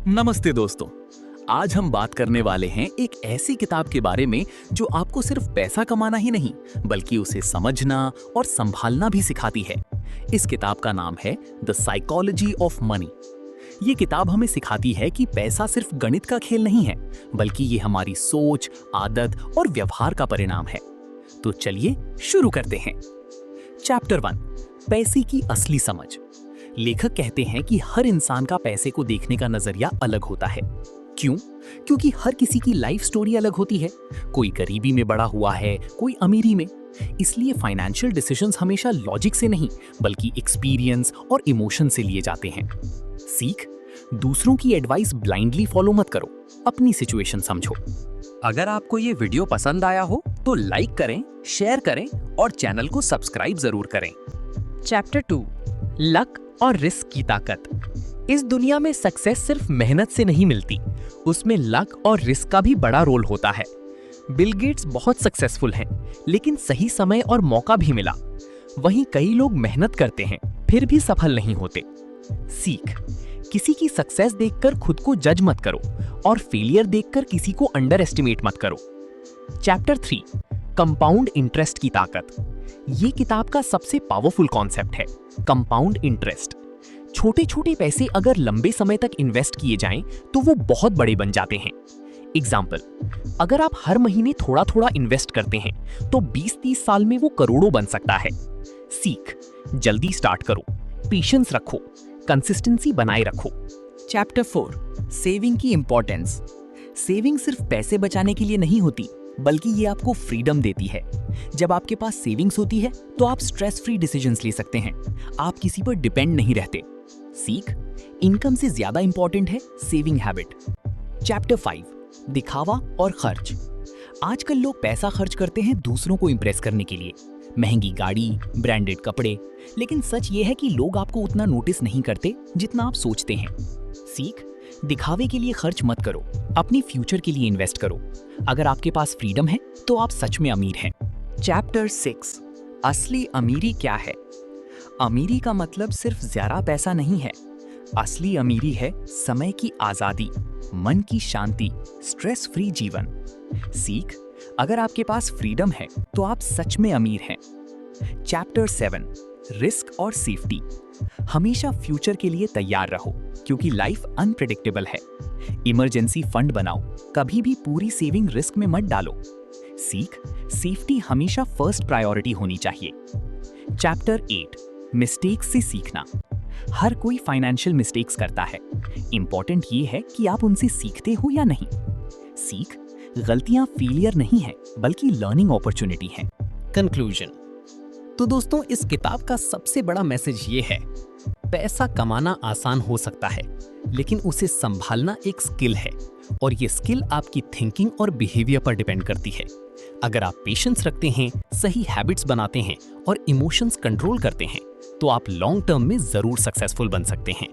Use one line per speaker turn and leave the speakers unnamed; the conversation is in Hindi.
नमस्ते दोस्तों। आज हम बात करने वाले हैं एक ऐसी किताब के बारे में जो आपको सिर्फ पैसा कमाना ही नहीं बल्कि उसे समझना और संभालना भी सिखाती है। इस किताब का नाम है द साइकोलॉजी ऑफ मनी। ये किताब हमें सिखाती है कि पैसा सिर्फ गणित का खेल नहीं है बल्कि ये हमारी सोच, आदत और व्यवहार का परिणाम है। तो चलिए शुरू करते हैं। चैप्टर 1, पैसे की असली समझ। लेखक कहते हैं कि हर इंसान का पैसे को देखने का नजरिया अलग होता है। क्यों? क्योंकि हर किसी की लाइफ स्टोरी अलग होती है। कोई गरीबी में बड़ा हुआ है, कोई अमीरी में। इसलिए फाइनेंशियल डिसीजंस हमेशा लॉजिक से नहीं बल्कि एक्सपीरियंस और इमोशन से लिए जाते हैं। सीख, दूसरों की एडवाइस ब्लाइंडली फॉलो मत करो, अपनी सिचुएशन समझो।
अगर आपको ये वीडियो पसंद आया हो तो लाइक करें, शेयर करें और चैनल को सब्सक्राइब जरूर करें।
चैप्टर 2, लक और रिस्क की ताकत। इस दुनिया में सक्सेस सिर्फ मेहनत से नहीं मिलती, उसमें लक और रिस्क का भी बड़ा रोल होता है। बिल गेट्स बहुत सक्सेसफुल हैं, लेकिन सही समय और मौका भी मिला। वहीं कई लोग मेहनत करते हैं फिर भी सफल नहीं होते। सीख, किसी की सक्सेस देखकर खुद को जज मत करो और फेलियर देखकर किसी को अंडर एस्टिमेट मत करो। चैप्टर 3, कंपाउंड इंटरेस्ट की ताकत। ये किताब का सबसे पावरफुल कॉन्सेप्ट है, कंपाउंड इंटरेस्ट। छोटे छोटे पैसे अगर लंबे समय तक इन्वेस्ट किए जाएं तो वो बहुत बड़े बन जाते हैं। एग्जाम्पल, अगर आप हर महीने थोड़ा थोड़ा इन्वेस्ट करते हैं तो 20-30 साल में वो करोड़ों बन सकता है। सीख, जल्दी स्टार्ट करो, पेशेंस रखो, कंसिस्टेंसी बनाए रखो।
चैप्टर 4, सेविंग की इंपॉर्टेंस। सेविंग सिर्फ पैसे बचाने के लिए नहीं होती बल्कि ये आपको फ्रीडम देती है। जब आपके पास सेविंग्स होती है तो आप स्ट्रेस फ्री डिसीजंस ले सकते हैं, आप किसी पर डिपेंड नहीं रहते। सीख, इनकम से ज्यादा इंपॉर्टेंट है सेविंग हैबिट। चैप्टर 5, दिखावा और खर्च। आजकल लोग पैसा खर्च करते हैं दूसरों को इंप्रेस करने के लिए, महंगी गाड़ी, ब्रांडेड कपड़े, लेकिन सच ये है कि लोग आपको उतना नोटिस नहीं करते जितना आप सोचते हैं। सीख, दिखावे के लिए खर्च मत करो, अपनी फ्यूचर के लिए इन्वेस्ट करो। अगर आपके पास फ्रीडम है तो आप सच में अमीर हैं। चैप्टर 6, असली अमीरी क्या है। अमीरी का मतलब सिर्फ ज्यादा पैसा नहीं है। असली अमीरी है समय की आजादी, मन की शांति, स्ट्रेस फ्री जीवन। सीख, अगर आपके पास फ्रीडम है तो आप सच में अमीर हैं। चैप्टर 7, रिस्क और सेफ्टी। हमेशा फ्यूचर के लिए तैयार रहो क्योंकि लाइफ अनप्रेडिक्टेबल है। इमरजेंसी फंड बनाओ, कभी भी पूरी सेविंग रिस्क में मत डालो। सीख, सेफ्टी हमेशा फर्स्ट प्रायोरिटी होनी चाहिए। चैप्टर 8, मिस्टेक्स से सीखना। हर कोई फाइनेंशियल मिस्टेक्स करता है, इंपॉर्टेंट ये है कि आप उनसे सीखते हो या नहीं। सीख, गलतियां फेलियर नहीं है बल्कि लर्निंग अपॉर्चुनिटी है।
कंक्लूजन। तो दोस्तों, इस किताब का सबसे बड़ा मैसेज ये है, पैसा कमाना आसान हो सकता है लेकिन उसे संभालना एक स्किल है और ये स्किल आपकी थिंकिंग और बिहेवियर पर डिपेंड करती है। अगर आप पेशेंस रखते हैं, सही हैबिट्स बनाते हैं और इमोशंस कंट्रोल करते हैं तो आप लॉन्ग टर्म में जरूर सक्सेसफुल बन सकते हैं।